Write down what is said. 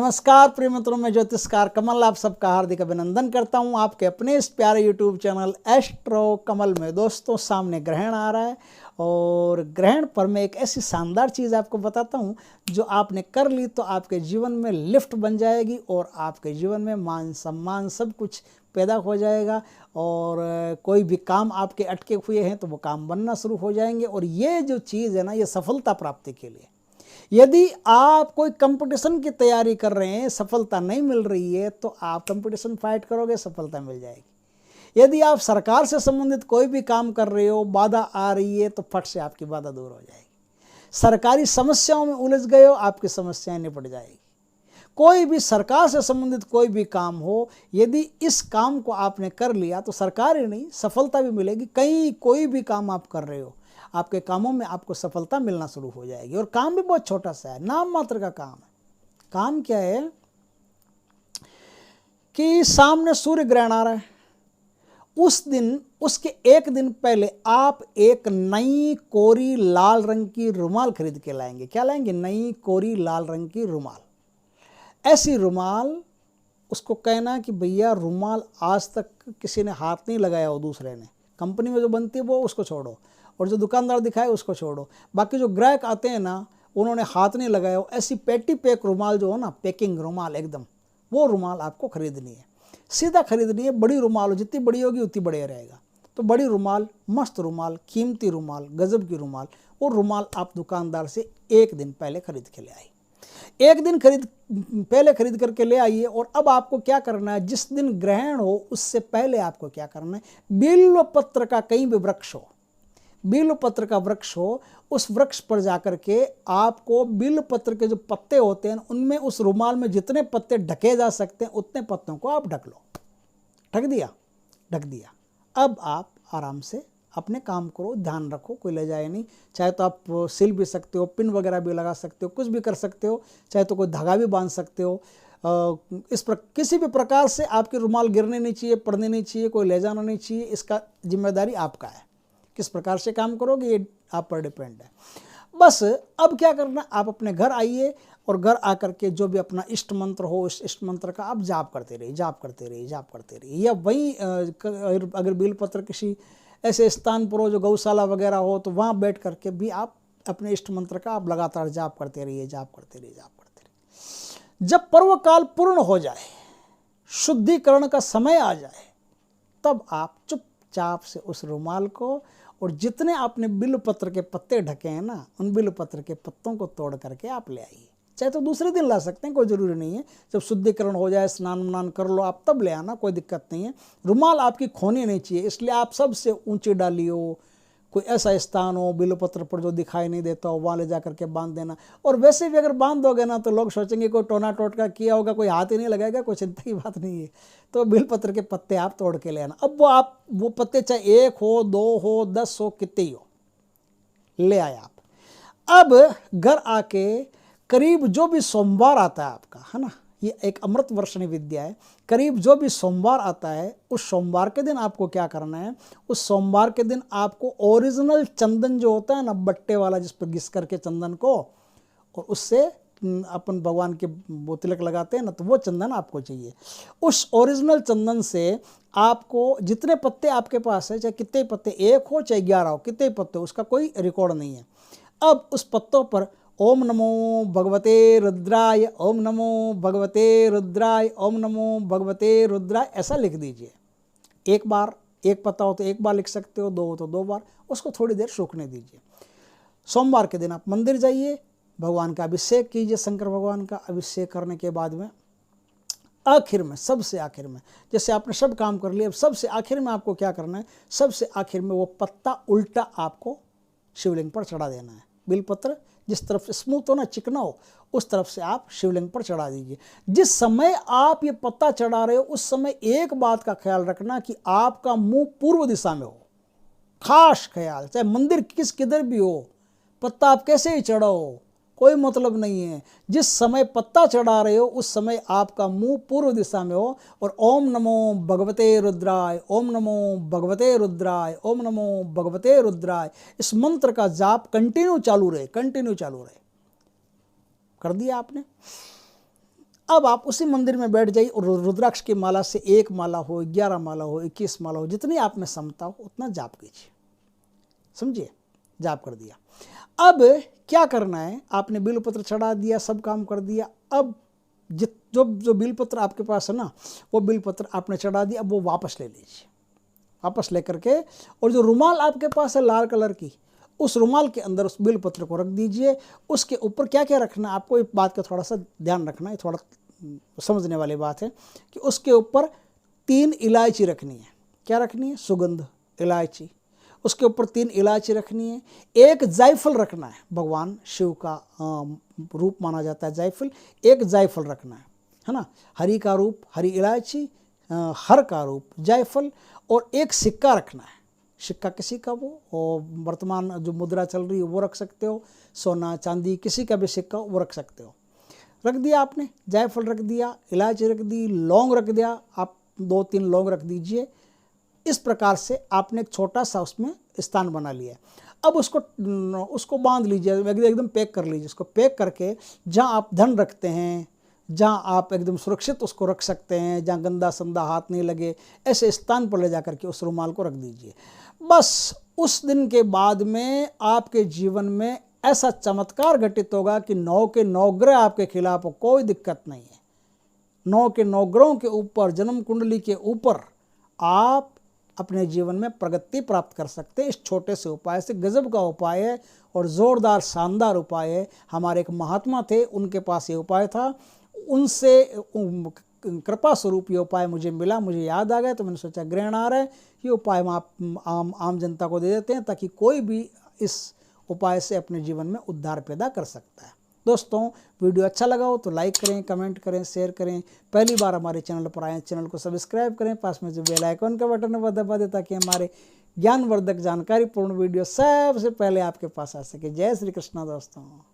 नमस्कार प्रिय मित्रों, मैं ज्योतिषकार कमल आप सबका हार्दिक अभिनंदन करता हूं आपके अपने इस प्यारे यूट्यूब चैनल एस्ट्रो कमल में। दोस्तों, सामने ग्रहण आ रहा है और ग्रहण पर मैं एक ऐसी शानदार चीज़ आपको बताता हूं जो आपने कर ली तो आपके जीवन में लिफ्ट बन जाएगी और आपके जीवन में मान सम्मान सब कुछ पैदा हो जाएगा और कोई भी काम आपके अटके हुए हैं तो वो काम बनना शुरू हो जाएंगे। और ये जो चीज़ है ना, ये सफलता प्राप्ति के लिए। यदि आप कोई कंपटीशन की तैयारी कर रहे हैं, सफलता नहीं मिल रही है, तो आप कंपटीशन फाइट करोगे, सफलता मिल जाएगी। यदि आप सरकार से संबंधित कोई भी काम कर रहे हो, बाधा आ रही है, तो फट से आपकी बाधा दूर हो जाएगी। सरकारी समस्याओं में उलझ गए हो, आपकी समस्याएं निपट जाएगी। कोई भी सरकार से संबंधित कोई भी काम हो, यदि इस काम को आपने कर लिया तो सरकार ही नहीं, सफलता भी मिलेगी। कोई भी काम आप कर रहे हो, आपके कामों में आपको सफलता मिलना शुरू हो जाएगी। और काम भी बहुत छोटा सा है, नाम मात्र का काम है। काम क्या है कि सामने सूर्य ग्रहण आ रहा है, उस दिन उसके एक दिन पहले आप एक नई कोरी लाल रंग की रुमाल खरीद के लाएंगे। क्या लाएंगे? नई कोरी लाल रंग की रुमाल। ऐसी रुमाल, उसको कहना कि भैया रुमाल आज तक किसी ने हाथ नहीं लगाया हो, दूसरे ने, कंपनी में जो बनती है वो उसको छोड़ो, और जो दुकानदार दिखाए उसको छोड़ो, बाकी जो ग्राहक आते हैं ना, उन्होंने हाथ नहीं लगाया हो, ऐसी पेटी पैक रुमाल जो हो ना, पैकिंग रुमाल एकदम, वो रुमाल आपको खरीदनी है। सीधा खरीदनी है। बड़ी रुमाल हो, जितनी बड़ी होगी उतनी बढ़िया रहेगा। तो बड़ी रुमाल, मस्त रुमाल, कीमती रुमाल, गजब की रुमाल, वो रुमाल आप दुकानदार से एक दिन पहले खरीद के ले आई। एक दिन पहले खरीद करके ले आइए। और अब आपको क्या करना है, जिस दिन ग्रहण हो उससे पहले आपको क्या करना है, बिल्व पत्र का कहीं भी वृक्ष हो, बिल्व पत्र का वृक्ष हो, उस वृक्ष पर जाकर के आपको बिल्व पत्र के जो पत्ते होते हैं उनमें, उस रुमाल में जितने पत्ते ढके जा सकते हैं उतने पत्तों को आप ढक लो। ढक दिया। अब आप आराम से अपने काम करो, ध्यान रखो, कोई ले जाए नहीं। चाहे तो आप सिल भी सकते हो, पिन वगैरह भी लगा सकते हो, कुछ भी कर सकते हो, चाहे तो कोई धागा भी बांध सकते हो। किसी भी प्रकार से आपकी रुमाल गिरने नहीं चाहिए, पड़ने नहीं चाहिए, कोई ले जाना नहीं चाहिए। इसका जिम्मेदारी आपका है, किस प्रकार से काम करोगे ये आप पर डिपेंड है। बस अब क्या करना, आप अपने घर आइए और घर आकर के जो भी अपना इष्ट मंत्र हो, उस इष्ट मंत्र का आप जाप करते रहिए। या वहीं अगर बेलपत्र किसी ऐसे स्थान पर हो जो गौशाला वगैरह हो, तो वहाँ बैठ करके भी आप अपने इष्ट मंत्र का आप लगातार जाप करते रहिए। जब पर्व काल पूर्ण हो जाए, शुद्धिकरण का समय आ जाए, तब आप चुपचाप से उस रुमाल को और जितने आपने बिल्व पत्र के पत्ते ढके हैं ना, उन बिल्व पत्र के पत्तों को तोड़ करके आप ले आइए। चाहे तो दूसरे दिन ला सकते हैं, कोई ज़रूरी नहीं है। जब शुद्धिकरण हो जाए, स्नान वान कर लो, आप तब ले आना, कोई दिक्कत नहीं है। रुमाल आपकी खोनी नहीं चाहिए, इसलिए आप सबसे ऊंची डालियो, कोई ऐसा स्थान हो बिल्व पत्र पर जो दिखाई नहीं देता हो, वहाँ ले जा करके बांध देना। और वैसे भी अगर बांध दोगे ना तो लोग सोचेंगे कोई टोना टोटका किया होगा, कोई हाथ ही नहीं लगाएगा, कोई चिंता की बात नहीं है। तो बिल्व पत्र के पत्ते आप तोड़ के ले आना। अब वो पत्ते चाहे 1 हो, 2 हो, 10 हो, कितने ही हो, ले आए आप। अब घर आके करीब जो भी सोमवार आता है आपका, है ना, ये एक अमृत वर्षणी विद्या है। करीब जो भी सोमवार आता है, उस सोमवार के दिन आपको क्या करना है, उस सोमवार के दिन आपको ओरिजिनल चंदन जो होता है ना, बट्टे वाला, जिस पर घिस करके चंदन को, और उससे अपन भगवान के वो तिलक लगाते हैं ना, तो वो चंदन आपको चाहिए। उस ओरिजिनल चंदन से आपको जितने पत्ते आपके पास है, चाहे कितने पत्ते, 1 हो चाहे 11 हो, कितने पत्ते, उसका कोई रिकॉर्ड नहीं है। अब उस पत्तों पर ओम नमो भगवते रुद्राय, ओम नमो भगवते रुद्राय, ओम नमो भगवते रुद्राय, ऐसा लिख दीजिए। एक बार, एक पत्ता हो तो एक बार लिख सकते हो, 2 हो तो 2 बार। उसको थोड़ी देर सूखने दीजिए। सोमवार के दिन आप मंदिर जाइए, भगवान का अभिषेक कीजिए। शंकर भगवान का अभिषेक करने के बाद में आखिर में, सबसे आखिर में, जैसे आपने सब काम कर लिया, अब सबसे आखिर में आपको क्या करना है, सबसे आखिर में वो पत्ता उल्टा आपको शिवलिंग पर चढ़ा देना है। बिलपत्र जिस तरफ स्मूथ हो ना, चिकना हो, उस तरफ से आप शिवलिंग पर चढ़ा दीजिए। जिस समय आप ये पत्ता चढ़ा रहे हो, उस समय एक बात का ख्याल रखना कि आपका मुंह पूर्व दिशा में हो। खास ख्याल, चाहे मंदिर किधर भी हो, पत्ता आप कैसे ही चढ़ाओ, कोई मतलब नहीं है। जिस समय पत्ता चढ़ा रहे हो, उस समय आपका मुंह पूर्व दिशा में हो, और ओम नमो भगवते रुद्राय, ओम नमो भगवते रुद्राय, ओम नमो भगवते रुद्राय, इस मंत्र का जाप कंटिन्यू चालू रहे। कर दिया आपने। अब आप उसी मंदिर में बैठ जाइए और रुद्राक्ष की माला से 1 माला हो, 11 माला हो, 21 माला हो, जितनी आप में क्षमता हो उतना जाप कीजिए। समझिए, जाप कर दिया। अब क्या करना है, आपने बिलपत्र चढ़ा दिया, सब काम कर दिया। अब जो बिलपत्र आपके पास है ना, वो बिलपत्र आपने चढ़ा दिया, अब वो वापस ले लीजिए। वापस लेकर के, और जो रुमाल आपके पास है लाल कलर की, उस रुमाल के अंदर उस बिलपत्र को रख दीजिए। उसके ऊपर क्या क्या रखना है, आपको एक बात का थोड़ा सा ध्यान रखना है, थोड़ा समझने वाली बात है कि उसके ऊपर 3 इलायची रखनी है। क्या रखनी है? सुगंध इलायची। उसके ऊपर 3 इलायची रखनी है। 1 जायफल रखना है, भगवान शिव का रूप माना जाता है जायफल। 1 जायफल रखना है ना। हरी का रूप हरी इलायची, हर का रूप जायफल, और 1 सिक्का रखना है। सिक्का किसी का वो, और वर्तमान जो मुद्रा चल रही है वो रख सकते हो, सोना चांदी किसी का भी सिक्का वो रख सकते हो। रख दिया आपने, जायफल रख दिया, इलायची रख दी, लौंग रख दिया, आप 2-3 लौंग रख दीजिए। इस प्रकार से आपने एक छोटा सा उसमें स्थान बना लिया। अब उसको बांध लीजिए, एकदम पैक कर लीजिए। उसको पैक करके जहाँ आप धन रखते हैं, जहाँ आप एकदम सुरक्षित उसको रख सकते हैं, जहाँ गंदा संदा हाथ नहीं लगे, ऐसे स्थान पर ले जा करके उस रुमाल को रख दीजिए। बस उस दिन के बाद में आपके जीवन में ऐसा चमत्कार घटित होगा कि 9 के 9 ग्रह आपके खिलाफ हो, कोई दिक्कत नहीं है। 9 के 9 ग्रहों के ऊपर, जन्म कुंडली के ऊपर आप अपने जीवन में प्रगति प्राप्त कर सकते हैं इस छोटे से उपाय से। गजब का उपाय है और ज़ोरदार शानदार उपाय है। हमारे एक महात्मा थे, उनके पास ये उपाय था, उनसे कृपा स्वरूप ये उपाय मुझे मिला, मुझे याद आ गया, तो मैंने सोचा ग्रहण आ रहा है, ये उपाय हम आप आम जनता को दे देते हैं, ताकि कोई भी इस उपाय से अपने जीवन में उद्धार पैदा कर सकता है। दोस्तों, वीडियो अच्छा लगा हो तो लाइक करें, कमेंट करें, शेयर करें। पहली बार हमारे चैनल पर आए, चैनल को सब्सक्राइब करें, पास में जो बेल आइकन का बटन है वो दबा दें, ताकि हमारे ज्ञानवर्धक जानकारीपूर्ण वीडियो सबसे पहले आपके पास आ सके। जय श्री कृष्णा दोस्तों।